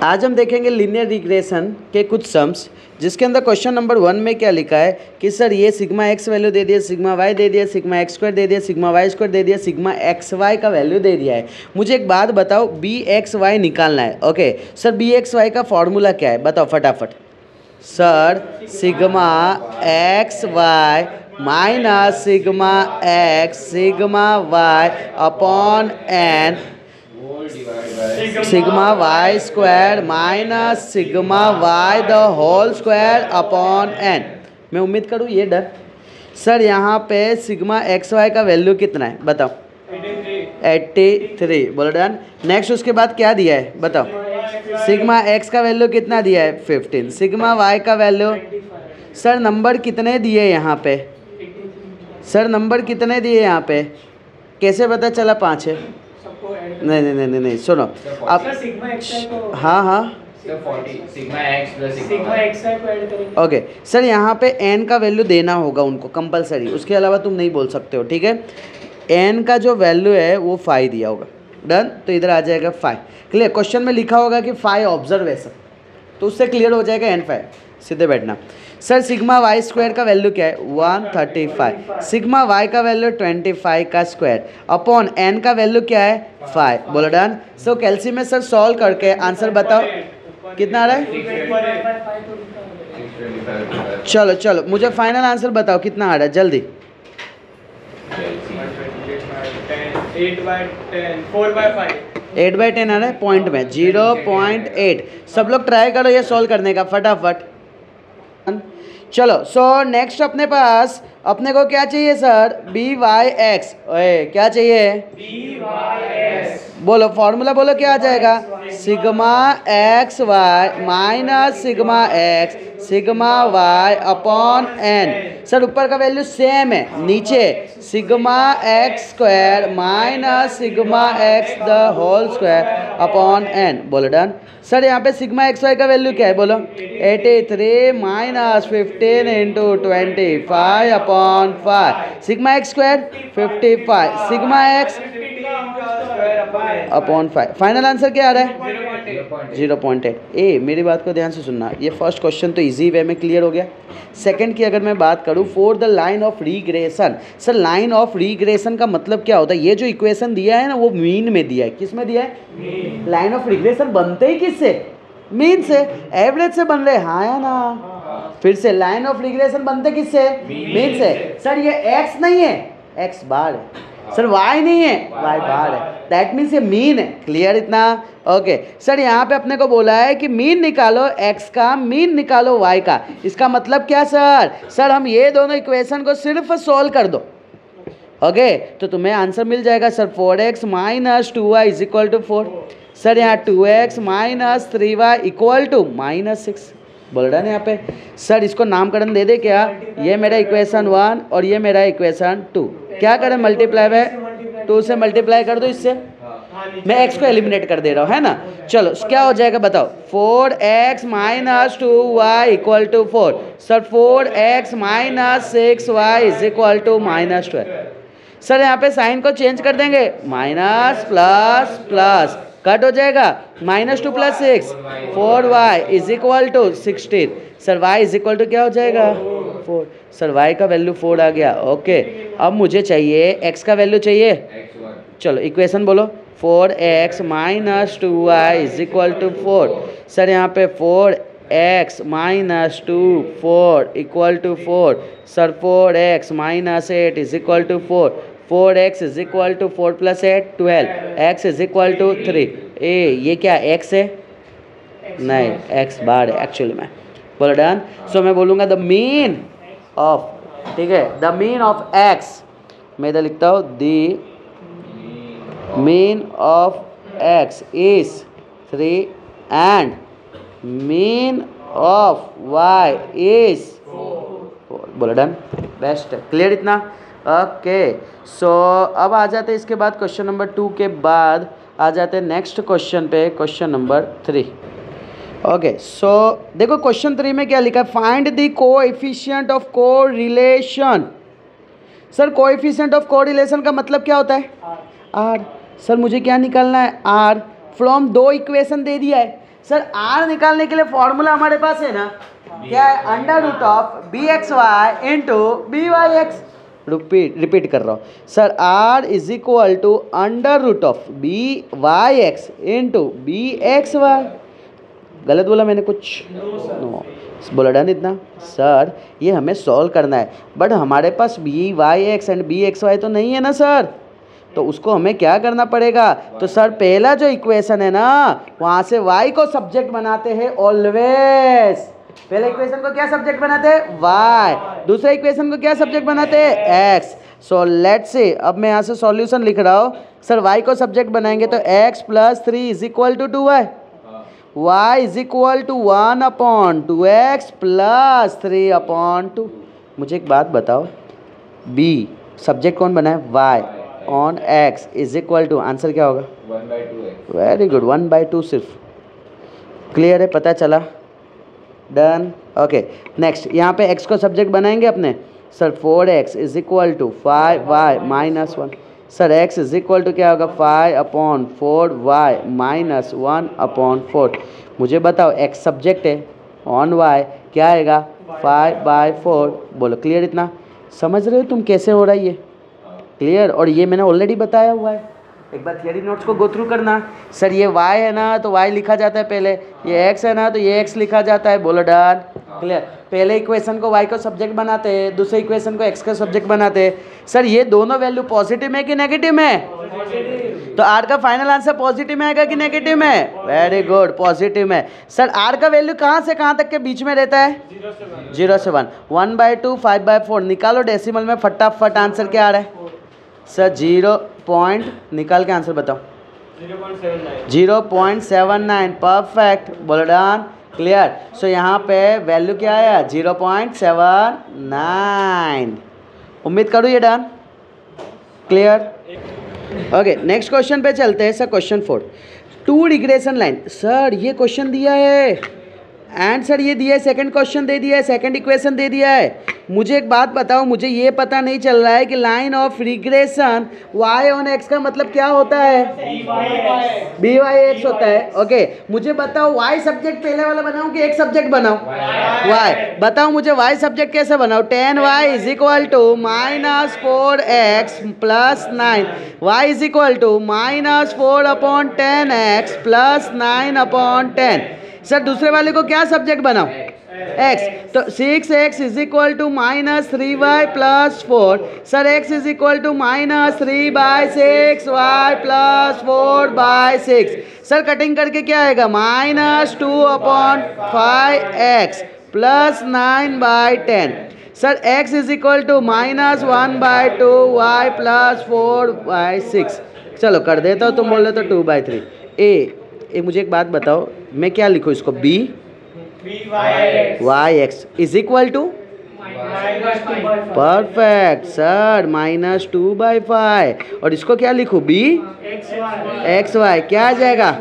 आज हम देखेंगे लीनियर रिग्रेशन के कुछ सम्स, जिसके अंदर क्वेश्चन नंबर 1 में क्या लिखा है कि सर ये सिग्मा एक्स वैल्यू दे दिया, सिग्मा वाई दे दिया, सिग्मा एक्स स्क्वायर दे दिया, सिग्मा वाई स्क्वायर दे दिया, सिग्मा एक्स वाई का वैल्यू दे दिया है। मुझे एक बात बताओ, बी एक्स वाई निकालना है। Okay sir, B X Y का फॉर्मूला क्या है बताओ फटाफट। Sir sigma X Y minus sigma X sigma Y upon N sigma Y square minus sigma Y the whole square upon N. मैं उम्मीद करूँ ये डन। सर यहाँ पे सिग्मा एक्स वाई का वैल्यू कितना है बताओ। 83। बोलो डन। नेक्स्ट उसके बाद क्या दिया है बताओ। सिग्मा एक्स का वैल्यू कितना दिया है 15। सिग्मा वाई का वैल्यू सर नंबर कितने दिए यहाँ पे, सर नंबर कितने दिए यहाँ पे, कैसे पता चला 5 है। नहीं नहीं नहीं नहीं सुनो अब। हाँ हाँ ओके सर, यहाँ पे एन का वैल्यू देना होगा उनको कंपलसरी, उसके अलावा तुम नहीं बोल सकते हो, ठीक है। एन का जो वैल्यू है वो 5 दिया होगा। डन, तो इधर आ जाएगा 5। क्लियर। क्वेश्चन में लिखा होगा कि 5 ऑब्जर्वेशन, तो उससे क्लियर हो जाएगा एन 5। सीधे बैठना। सर सिग्मा वाई स्क्वायर का वैल्यू क्या है 135। सिग्मा वाई का वैल्यू 25 का स्क्वायर अपॉन एन का वैल्यू क्या है 5। बोलो डन। सो कैल्सी में सर सॉल्व करके आंसर बताओ कितना आ रहा है। चलो चलो मुझे फाइनल आंसर बताओ कितना आ रहा है जल्दी। 8/10 आ रहा है पॉइंट में 0.8। सब लोग ट्राई करो ये सॉल्व करने का फटाफट। चलो सो नेक्स्ट अपने पास अपने को क्या चाहिए सर, बी वाई एक्स। क्या चाहिए बी वाई एक्स। बोलो फॉर्मूला बोलो क्या आ जाएगा, sigma X Y minus sigma X sigma Y upon N. Sir ऊपर का वैल्यू सेम है, नीचे sigma X square minus sigma X the whole square upon N. बोलो डन। सर यहाँ पे सिग्मा एक्स वाई का वैल्यू क्या है बोलो 83 minus 15 into 25 upon 5। Sigma X square 55 sigma X upon 5। Final answer क्या आ रहा है 0.8। ए मेरी बात को ध्यान से सुनना, ये फर्स्ट क्वेश्चन तो इजी वे में क्लियर हो गया। सेकंड की अगर मैं बात करूँ, for the line of regression. Sir line of regression का मतलब क्या होता है, ये जो इक्वेशन दिया है ना वो मीन में दिया है। किस में दिया है, लाइन ऑफ रिग्रेशन बनते ही किससे, मीन से, एवरेज से बन रहे। हाँ या ना, फिर से लाइन ऑफ रिग्रेशन बनते किससे, मीन से। सर ये एक्स नहीं है, एक्स बार है। सर वाई नहीं है, वाई बार है। दैट मीन्स ये मीन है। क्लियर इतना। ओके सर यहाँ पे अपने को बोला है कि मीन निकालो एक्स का, मीन निकालो वाई का। इसका मतलब क्या सर, सर हम ये दोनों इक्वेशन को सिर्फ सोल्व कर दो। ओके तो तुम्हें आंसर मिल जाएगा sir 4x minus 2y is equal to 4। Sir यहाँ 2x minus 3y equal to -6। बोल रहा है यहाँ पे। सर इसको नामकरण दे दे क्या, ये मेरा इक्वेशन 1 और ये मेरा इक्वेशन 2। क्या करें, मल्टीप्लाई है 2 से मल्टीप्लाई कर दो इससे। मैं x को एलिमिनेट कर दे रहा हूँ है ना। चलो क्या हो जाएगा बताओ 4x minus 2y equal to 4। Sir 4x minus 6y is equal to -12। Sir यहाँ पे साइन को चेंज कर देंगे, माइनस प्लस प्लस कट हो जाएगा, -2 + 6 4y is equal to 16। Sir y is equal to क्या हो जाएगा 4। सर y का वैल्यू 4 आ गया। ओके अब मुझे चाहिए x का वैल्यू चाहिए। चलो इक्वेशन बोलो 4x minus 2y is equal to 4। Sir यहाँ पे 4x minus 2 4 equal to 4। Sir 4x minus 8 is equal to 4। 4x is equal to 4 + 8 12। x is equal to 3। ये क्या x है, नहीं x बार है एक्चुअली में। बोलो डन। सो मैं बोलूँगा द मीन ऑफ, ठीक है, द मीन ऑफ x। मैं इधर लिखता हूँ the mean of x is 3 and mean of y is 4। बोलो डन। बेस्ट है। क्लियर इतना। ओके सो अब आ जाते हैं इसके बाद क्वेश्चन नंबर 2 के बाद आ जाते हैं नेक्स्ट क्वेश्चन पे, क्वेश्चन नंबर 3। ओके सो देखो क्वेश्चन 3 में क्या लिखा है, find the coefficient of correlation. Sir coefficient of correlation का मतलब क्या होता है, आर। सर मुझे क्या निकालना है, आर फ्रॉम 2 इक्वेशन दे दिया है। सर आर निकालने के लिए फॉर्मूला हमारे पास है ना, क्या है, under root of B X Y into B Y X. Repeat कर रहा हूँ sir, R is equal to under root of B Y X into B X Y. गलत बोला मैंने कुछ? नो बोला डन इतना। सर ये हमें सॉल्व करना है, बट हमारे पास B Y X and B X Y तो नहीं है ना सर, तो उसको हमें क्या करना पड़ेगा? तो सर पहला जो इक्वेशन है ना, वहाँ से y को सब्जेक्ट बनाते हैं ऑलवेज। पहले इक्वेशन को क्या सब्जेक्ट बनाते हैं? y। दूसरे इक्वेशन को क्या सब्जेक्ट बनाते हैं? x। सो लेट्स से अब मैं यहाँ से सॉल्यूशन लिख रहा हूँ। सर y को सब्जेक्ट बनाएंगे तो x plus 3 is equal to 2y, y is equal to 1/2x plus 3/2। मुझे एक बात बताओ, b सब्जेक्ट कौन बनाए? y on x is equal to, answer क्या होगा? 1/2x। वेरी गुड, 1/2 सिर्फ। क्लियर है? पता चला? डन। ओके नेक्स्ट, यहाँ पे x को सब्जेक्ट बनाएंगे अपने। Sir 4x is equal to 5y minus 1। Sir x is equal to क्या होगा? 5/4y minus 1/4। मुझे बताओ x सब्जेक्ट है, ऑन y क्या आएगा? 5/4। बोलो क्लियर? इतना समझ रहे हो तुम कैसे हो रहा है ये? क्लियर? और ये मैंने ऑलरेडी बताया हुआ है, एक बार थियरी नोट्स को गो थ्रू करना। सर ये y है ना तो y लिखा जाता है पहले, ये x है ना तो ये x लिखा जाता है। बोलो डन। क्लियर? पहले इक्वेशन को y को सब्जेक्ट बनाते हैं, दूसरे इक्वेशन को x का सब्जेक्ट बनाते हैं। सर ये दोनों वैल्यू पॉजिटिव है कि नेगेटिव में? तो r का फाइनल आंसर पॉजिटिव में आएगा कि नेगेटिव में? वेरी गुड, पॉजिटिव में। सर r का वैल्यू कहाँ से कहाँ तक के बीच में रहता है? 0 से 1। 1/2 5/4 निकालो डेसिमल में फटाफट। आंसर क्या आ रहा है सर? 0 पॉइंट, निकाल के आंसर बताओ। 0.79। परफेक्ट, बोलो डन। क्लियर? सो यहाँ पे वैल्यू क्या आया? 0.79। उम्मीद करूँ ये done. Clear? Okay next question पे चलते हैं sir. Question 4, 2 regression line. Sir ये क्वेश्चन दिया है एंड सर ये दिया है, सेकंड क्वेश्चन दे दिया है, सेकंड इक्वेशन दे दिया है। मुझे एक बात बताओ, मुझे ये पता नहीं चल रहा है कि line of regression y on x का मतलब क्या होता है? बी वाई एक्स होता है। ओके मुझे बताओ y सब्जेक्ट पहले वाला बनाऊं कि x सब्जेक्ट बनाऊं? y। बताओ मुझे y सब्जेक्ट कैसे बनाऊं? 10y is equal to -4x plus 9, y is equal to -4/10x plus 9/10। Sir दूसरे वाले को क्या सब्जेक्ट बनाओ? x। तो 6x is equal to -3y plus 4। Sir x is equal to -3/6y plus 4/6। Sir cutting करके क्या आएगा? -2/5x plus 9/10। Sir x is equal to -1/2y plus 4/6। चलो कर देता हूँ, तुम बोल रहे तो 2/3। ए मुझे एक बात बताओ, मैं क्या लिखूँ इसको? b Y X is equal to, perfect sir, -2/5। और इसको क्या लिखूँ? b एक्स वाई क्या आ जाएगा?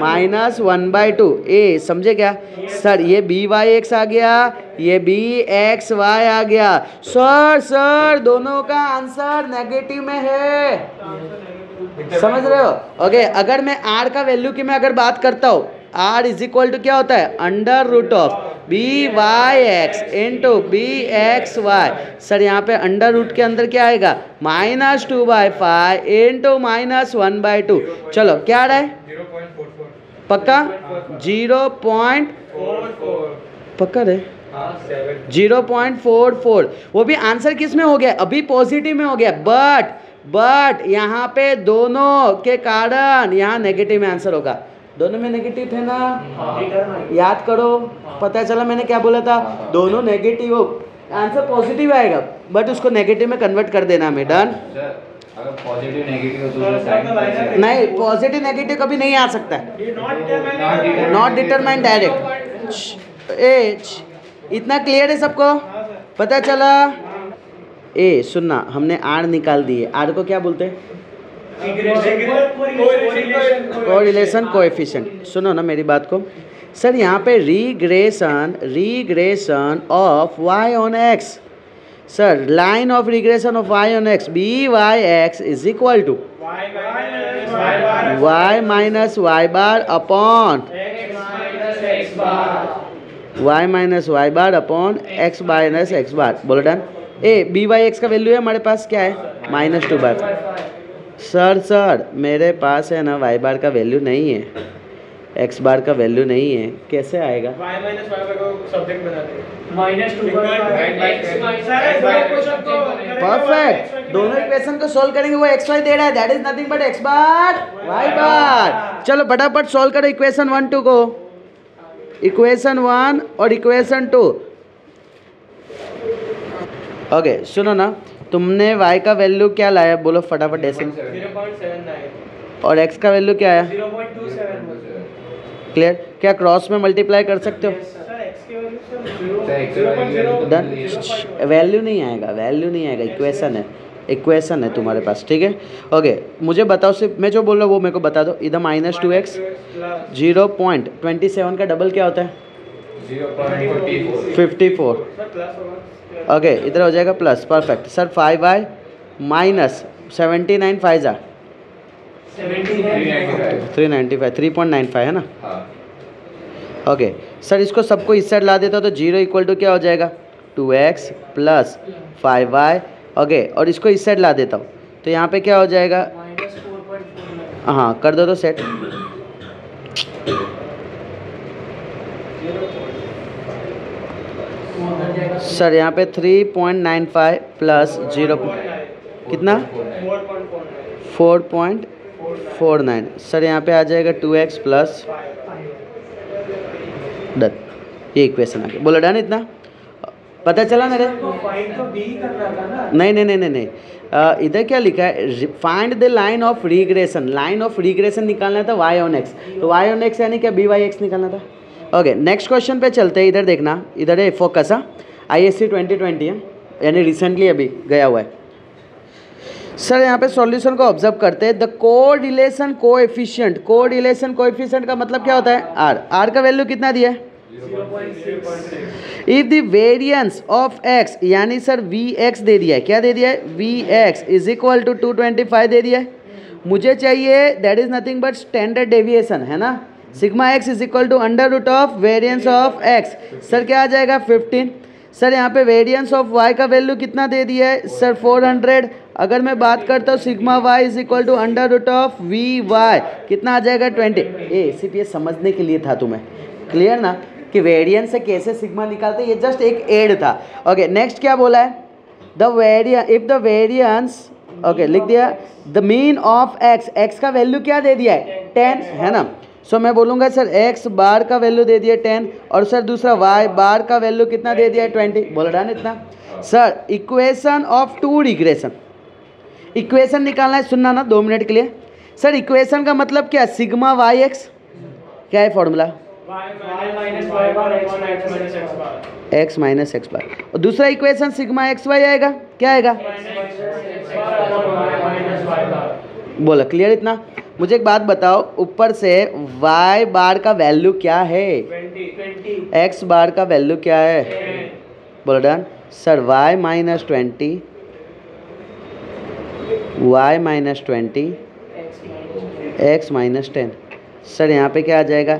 -1/2। ए समझे क्या सर? ये बी वाई एक्स आ गया, ये बी एक्स वाई आ गया। सर दोनों का आंसर नेगेटिव में है, समझ रहे हो? ओके अगर मैं r का वैल्यू की मैं अगर बात करता हूँ, r इज इक्वल टू क्या होता है? Under root of B Y X into B X Y. Sir यहाँ पे अंडर रूट के अंदर क्या आएगा? -2/5 इंटू -1/2। चलो क्या आ रहा है? 0.44 पक्का? 0.44 पक्का रे? 0.44। वो भी आंसर किस में हो गया? अभी पॉजिटिव में हो गया, बट यहाँ पे दोनों के कारण यहाँ नेगेटिव में आंसर होगा। दोनों में नेगेटिव थे ना? याद करो, पता चला मैंने क्या बोला था? दोनों नेगेटिव हो, आंसर पॉजिटिव आएगा, बट उसको नेगेटिव में कन्वर्ट कर देना हमें। डन? अगर पॉजिटिव नेगेटिव हो तो नहीं, पॉजिटिव नेगेटिव कभी नहीं आ सकता है, नॉट डिटरमाइन डायरेक्ट। इतना क्लियर है सबको? पता चला? ए सुनना, हमने आर निकाल दिए, आर को क्या बोलते हैं? Correlation coefficient. सुनो ना मेरी बात को सर, यहाँ पे regression of y on x। Sir line of regression of y on x, B Y X is equal to y minus y bar upon y minus Y bar upon x minus X bar. बोलो done. ए B Y X का value है हमारे पास क्या है -2/5। Sir मेरे पास है ना y बार का वैल्यू नहीं है, x बार का वैल्यू नहीं है, कैसे आएगा? y माइनस y बार को सब्जेक्ट बना दे परफेक्ट। दोनों इक्वेशन को सॉल्व करेंगे, वो एक्स वाई दे रहा है, that is nothing but x bar y बार। चलो फटाफट सॉल्व करो इक्वेशन 1 2 को, इक्वेशन 1 और इक्वेशन 2। ओके सुनो ना, तुमने y का वैल्यू क्या लाया बोलो फटाफट डेसिमल, 0.79 और x का वैल्यू क्या आया? 0.27। क्लियर? क्या क्रॉस में मल्टीप्लाई कर सकते हो? सर x की वैल्यू डन। वैल्यू नहीं आएगा, वैल्यू नहीं आएगा, इक्वेशन है, इक्वेशन है तुम्हारे पास, ठीक है। ओके मुझे बताओ, सिर्फ मैं जो बोल रहा हूँ वो मेरे को बता दो। इधर -2x 0.27 का डबल क्या होता है? 54। ओके इधर हो जाएगा plus, perfect. Sir 5y minus 79 5 395 3.95 है ना? ओके सर इसको सबको इस साइड ला देता तो 0 इक्वल टू क्या हो जाएगा? 2x plus 5y। ओके और इसको इस साइड ला देता हूँ तो यहाँ पे क्या हो जाएगा? हाँ कर दो तो सेट। सर यहाँ पे 3.95 प्लस 0 कितना? 4.49। सर यहाँ पे आ जाएगा 2x प्लस, डन। ये इक्वेशन आ गया, बोलो डन। इतना पता चला मेरे? नहीं नहीं नहीं नहीं नहीं, इधर क्या लिखा है? Find the line of regression. Line of regression निकालना था y ऑन x, तो y ऑन x यानी क्या by(x) निकालना था। ओके नेक्स्ट क्वेश्चन पे चलते हैं। इधर देखना, इधर है फोकस, हाँ ISC 2020 है, यानी रिसेंटली अभी गया हुआ है। सर यहाँ पे सॉल्यूशन को ऑब्जर्व करते हैं। The correlation coefficient, correlation coefficient का मतलब क्या होता है? r का वैल्यू कितना दिया है? 0.6। If the variance of x, यानी सर vx दे दिया है, क्या दे दिया है? vx इज इक्वल टू 225 दे दिया है। मुझे चाहिए that is nothing but standard deviation, है ना? Sigma x is equal to √ of variance of x। Sir क्या आ जाएगा? 15। सर यहाँ पे वेरिएंस ऑफ y का वैल्यू कितना दे दिया है? सर 400। अगर मैं बात करता हूँ sigma y is equal to √ of vy, कितना आ जाएगा? 20। सिर्फ ये समझने के लिए था तुम्हें, क्लियर ना, कि वेरिएंस से कैसे सिग्मा निकालते हैं, ये जस्ट एक एड था। ओके नेक्स्ट क्या बोला है? The variance, if the variance, okay लिख दिया, द मीन ऑफ x का वैल्यू क्या दे दिया है? 10, है ना? सो मैं बोलूँगा सर x बार का वैल्यू दे दिया 10, और सर दूसरा y बार का वैल्यू कितना दे दिया है? 20। बोल रहा है इतना। Sir equation of 2 regression, equation निकालना है, सुनना ना 2 मिनट के लिए। सर इक्वेशन का मतलब क्या? सिग्मा yx, क्या है फॉर्मूला? x माइनस एक्स बार। और दूसरा इक्वेशन सिग्मा xy आएगा, क्या आएगा? बोला क्लियर इतना? मुझे एक बात बताओ, ऊपर से y बार का वैल्यू क्या है? 20। x बार का वैल्यू क्या है? बोलो done. Sir y minus 20, y minus 20, x minus 10। Sir यहाँ पे क्या आ जाएगा?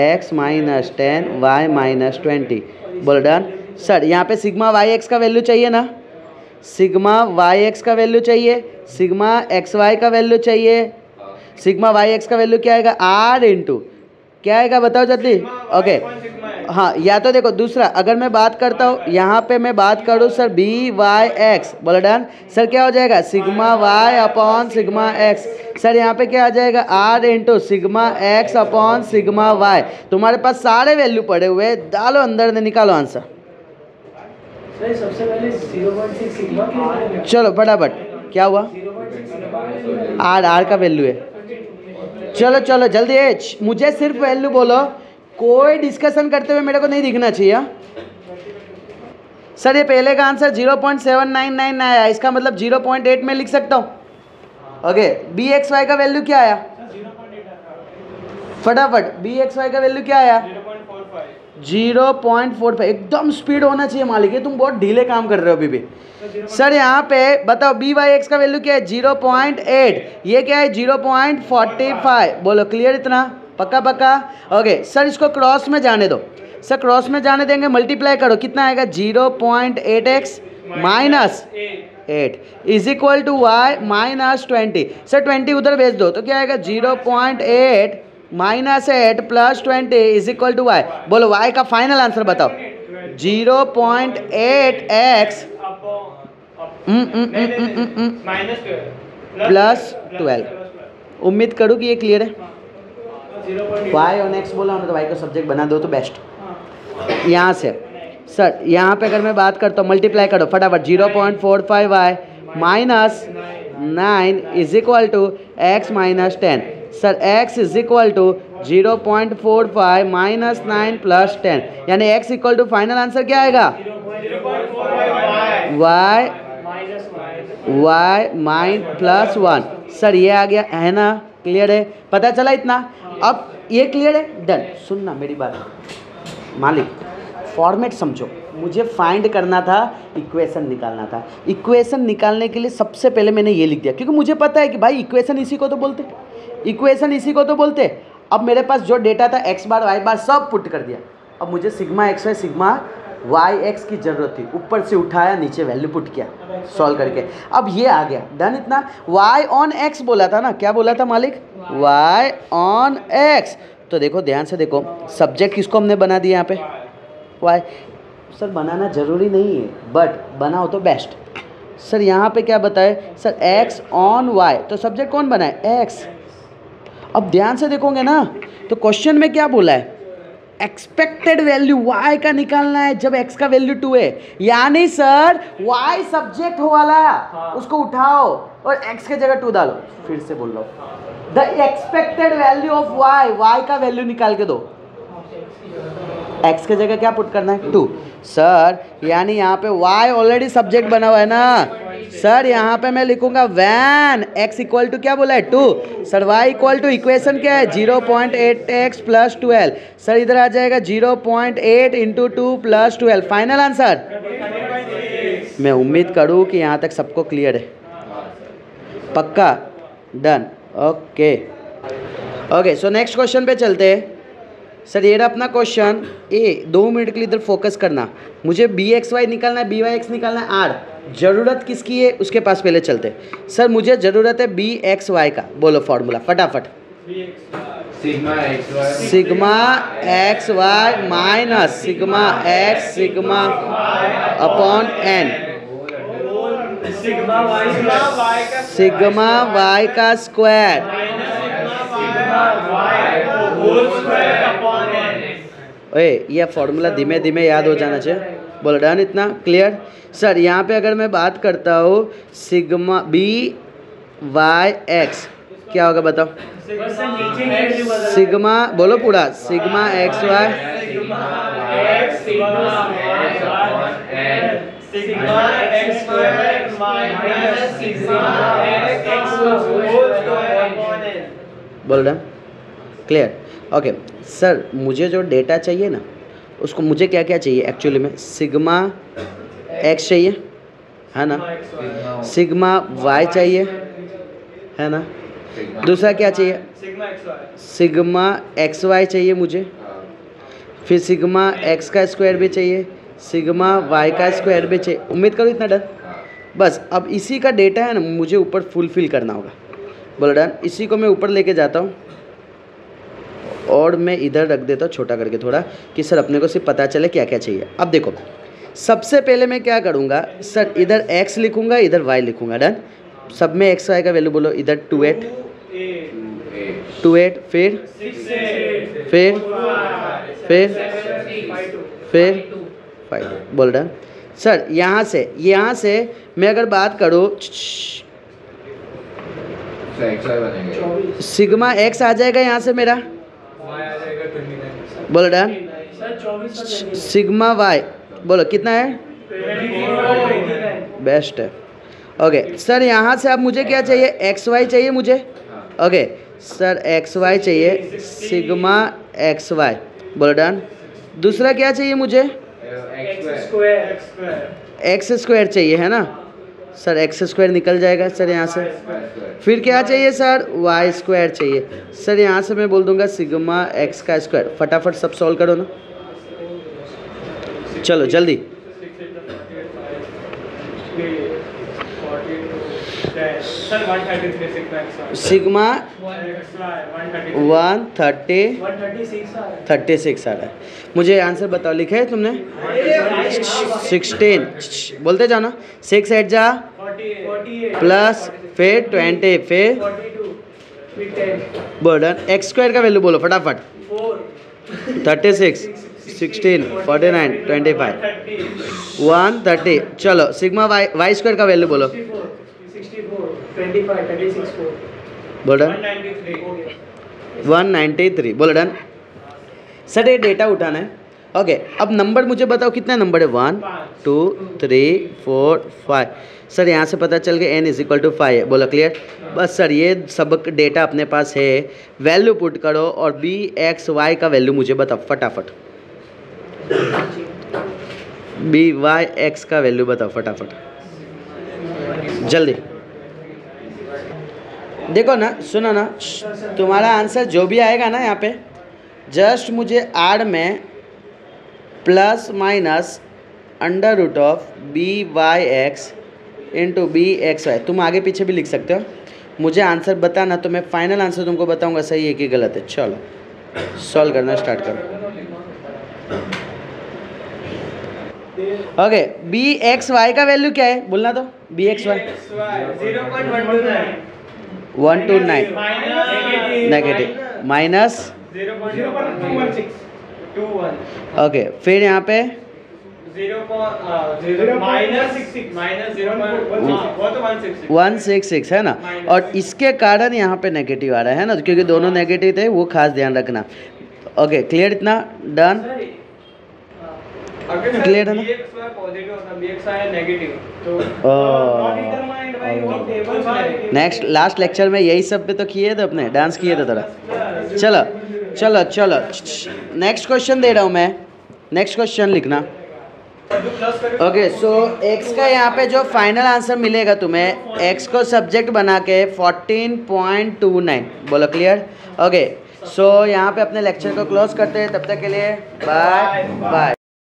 x minus 10, y minus 20। बोलो डन। सर यहाँ पे सिग्मा yx का वैल्यू चाहिए ना? सिग्मा yx का वैल्यू चाहिए, सिग्मा xy का वैल्यू चाहिए। सिग्मा yx का वैल्यू क्या आएगा? r इंटू क्या आएगा बताओ जल्दी। ओके हाँ, या तो देखो दूसरा, अगर मैं बात करता हूँ यहाँ पे, मैं बात करूँ सर by(x), बोलो डन। सर क्या हो जाएगा? Sigma y upon sigma x। Sir यहाँ पे क्या आ जाएगा? r into sigma x upon sigma y। तुम्हारे पास सारे वैल्यू पड़े हुए, डालो अंदर, निकालो आंसर। सबसे पहले 0.6 सिग्मा की, चलो फटाफट, क्या हुआ? r का वैल्यू है। चलो चलो जल्दी है, मुझे सिर्फ वैल्यू बोलो, कोई डिस्कशन करते हुए मेरे को नहीं दिखना चाहिए। सर ये पहले का आंसर 0.799 आया, इसका मतलब 0.8 में लिख सकता हूँ। ओके bxy का वैल्यू क्या आया? फटाफट bxy का वैल्यू क्या आया? 0.45। एकदम स्पीड होना चाहिए मालिक, तुम बहुत ढीले काम कर रहे हो अभी भी। सर यहाँ पे बताओ by(x) का वैल्यू क्या है? 0.8। ये क्या है? 0.45। बोलो क्लियर इतना? पक्का पक्का। ओके सर इसको क्रॉस में जाने दो, सर क्रॉस में जाने देंगे, मल्टीप्लाई करो, कितना आएगा 0.8x minus 8 is equal to Y minus 20। Sir 20 उधर भेज दो तो क्या आएगा 0.8 minus 8 plus 20 is equal to Y. बोलो वाई का फाइनल आंसर बताओ। 0.8x plus 12। उम्मीद करूँ कि ये क्लियर है। वाई ऑन एक्स बोला ना तो वाई का सब्जेक्ट बना दो तो बेस्ट। यहाँ से सर यहाँ पे अगर मैं बात करता हूँ मल्टीप्लाई करो फटाफट 0.45 Y minus 9 is equal to X minus 10। Sir x is equal to 0.45 minus 9 plus 10 यानी x equal to final answer क्या आएगा y माइन प्लस 1। सर ये आ गया है ना, क्लियर है, पता चला इतना। अब ये क्लियर है, डन। सुनना मेरी बात मालिक, फॉर्मेट समझो, मुझे फाइंड करना था, इक्वेशन निकालना था। इक्वेशन निकालने के लिए सबसे पहले मैंने ये लिख दिया क्योंकि मुझे पता है कि भाई इक्वेशन इसी को तो बोलते, इक्वेशन इसी को तो बोलते। अब मेरे पास जो डेटा था x बार y बार सब पुट कर दिया। अब मुझे sigma X Y sigma Y X की ज़रूरत थी, ऊपर से उठाया नीचे वैल्यू पुट किया सॉल्व करके, अब ये आ गया, डन इतना। y ऑन x बोला था ना, क्या बोला था मालिक, y ऑन x। तो देखो ध्यान से देखो, सब्जेक्ट किसको हमने बना दिया यहाँ पे y। सर बनाना ज़रूरी नहीं है बट बनाओ तो बेस्ट। सर यहाँ पे क्या बताए सर x ऑन y, तो सब्जेक्ट कौन बना है x। अब ध्यान से देखोगे ना तो क्वेश्चन में क्या बोला है, एक्सपेक्टेड वैल्यू y का निकालना है जब x का वैल्यू 2 है, यानी सर y सब्जेक्ट हो वाला उसको उठाओ और x के जगह 2 डालो। फिर से बोल रहा हूँ, the expected value of y का वैल्यू निकाल के दो, x के जगह क्या पुट करना है 2। सर यानी यहाँ पे y ऑलरेडी सब्जेक्ट बना हुआ है ना, सर यहाँ पे मैं लिखूंगा वैन x इक्वल टू क्या बोला है 2। Sir y equal to equation क्या है 0.8x प्लस 12। सर इधर आ जाएगा 0.8 इंटू 2 प्लस 12। Final answer. मैं उम्मीद करूँ कि यहाँ तक सबको क्लियर है, पक्का, done, okay. Okay so next question पे चलते हैं। सर ये रहा अपना क्वेश्चन ए, 2 मिनट के लिए इधर फोकस करना, मुझे बी एक्स वाई निकालना है, बी वाई एक्स निकालना है, आर ज़रूरत किसकी है उसके पास पहले चलते। सर मुझे ज़रूरत है बी एक्स वाई का, बोलो फॉर्मूला फटाफट। Sigma X Y minus sigma X sigma upon N, sigma Y का स्क्वायर। ओए ये फॉर्मूला धीमे धीमे याद हो जाना चाहिए, बोलो डन इतना, क्लियर। सर यहाँ पे अगर मैं बात करता हूँ सिग्मा बी वाई एक्स क्या होगा बताओ, सिग्मा बोलो पूरा, सिग्मा एक्स वाई बोलो डन, क्लियर। ओके सर मुझे जो डेटा चाहिए ना उसको मुझे क्या क्या चाहिए एक्चुअली में, सिग्मा एक्स चाहिए है ना, सिग्मा वाई चाहिए है ना, दूसरा क्या चाहिए सिग्मा एक्स वाई चाहिए मुझे, फिर सिग्मा एक्स का स्क्वायर भी चाहिए, सिग्मा वाई का स्क्वायर भी चाहिए। उम्मीद करो इतना डन, बस। अब इसी का डेटा है ना मुझे ऊपर फुलफिल करना होगा, बोलो डन। इसी को मैं ऊपर लेके जाता हूँ और मैं इधर रख देता हूँ छोटा करके थोड़ा, कि सर अपने को सिर्फ पता चले क्या क्या चाहिए। अब देखो सबसे पहले मैं क्या करूँगा सर, इधर x लिखूँगा इधर y लिखूँगा, डन। सब में x y का वैल्यू बोलो, इधर 2 8 फिर 5 बोल डन। सर यहाँ से मैं अगर बात करूँ सिग्मा x आ जाएगा यहाँ से मेरा, बोलो डन। सिग्मा वाई बोलो कितना है, बेस्ट है। ओके सर यहाँ से अब मुझे क्या चाहिए, एक्स वाई चाहिए मुझे। ओके सर एक्स वाई चाहिए, सिग्मा एक्स वाई, बोलो डन। दूसरा क्या चाहिए मुझे, एक्स स्क्वायर चाहिए है ना। सर एक्स स्क्वायर निकल जाएगा सर यहाँ से, फिर क्या चाहिए सर, वाई स्क्वायर चाहिए सर। यहाँ से मैं बोल दूंगा सिग्मा एक्स का स्क्वायर। फटाफट सब सॉल्व करो ना, चलो जल्दी। सिग्मा 136 आ रहा है। मुझे आंसर बताओ, लिखे है तुमने? 16 बोलते जाना। 6 8 जा प्लस फिर 20 फिर बर्डन। एक्स स्क्वायर का वैल्यू बोलो फटाफट। 36 16 49 25 130। चलो सिग्मा वाई स्क्वायर का वैल्यू बोलो। बोल डन। 193 बोलो डन। सर ये डेटा उठाना है। ओके अब नंबर मुझे बताओ कितने नंबर है? 1 2 3 4 5। सर यहाँ से पता चल गया n = 5 है। बोलो क्लियर। बस सर ये सब डेटा अपने पास है, वैल्यू पुट करो और बी एक्स वाई का वैल्यू मुझे बताओ फटाफट। बी वाई एक्स का वैल्यू बताओ फटाफट जल्दी। देखो ना, सुनो ना, तुम्हारा आंसर जो भी आएगा ना यहाँ पे जस्ट मुझे आर में plus minus √of B Y X into B X Y. तुम आगे पीछे भी लिख सकते हो, मुझे आंसर बताना तो मैं फाइनल आंसर तुमको बताऊंगा सही है कि गलत है। चलो सॉल्व करना स्टार्ट करो। ओके बी एक्स वाई का वैल्यू क्या है बोलना तो? B X Y 129 negative minus 0.216 okay फिर यहाँ पे -166 है ना, और इसके कारण यहाँ पे नेगेटिव आ रहा है ना, क्योंकि दोनों नेगेटिव थे, वो खास ध्यान रखना। ओके क्लियर, इतना डन क्लियर है ना? नेक्स्ट लास्ट लेक्चर में यही सब पे तो किए थे अपने, डांस किए थे थोड़ा। चलो चलो चलो नेक्स्ट क्वेश्चन दे रहा हूँ मैं, नेक्स्ट क्वेश्चन लिखना। ओके सो एक्स का यहाँ पे जो फाइनल आंसर मिलेगा तुम्हें, एक्स को सब्जेक्ट बना के 14.29 बोलो क्लियर। ओके सो यहाँ पे अपने लेक्चर को क्लोज करते हैं, तब तक के लिए बाय बाय।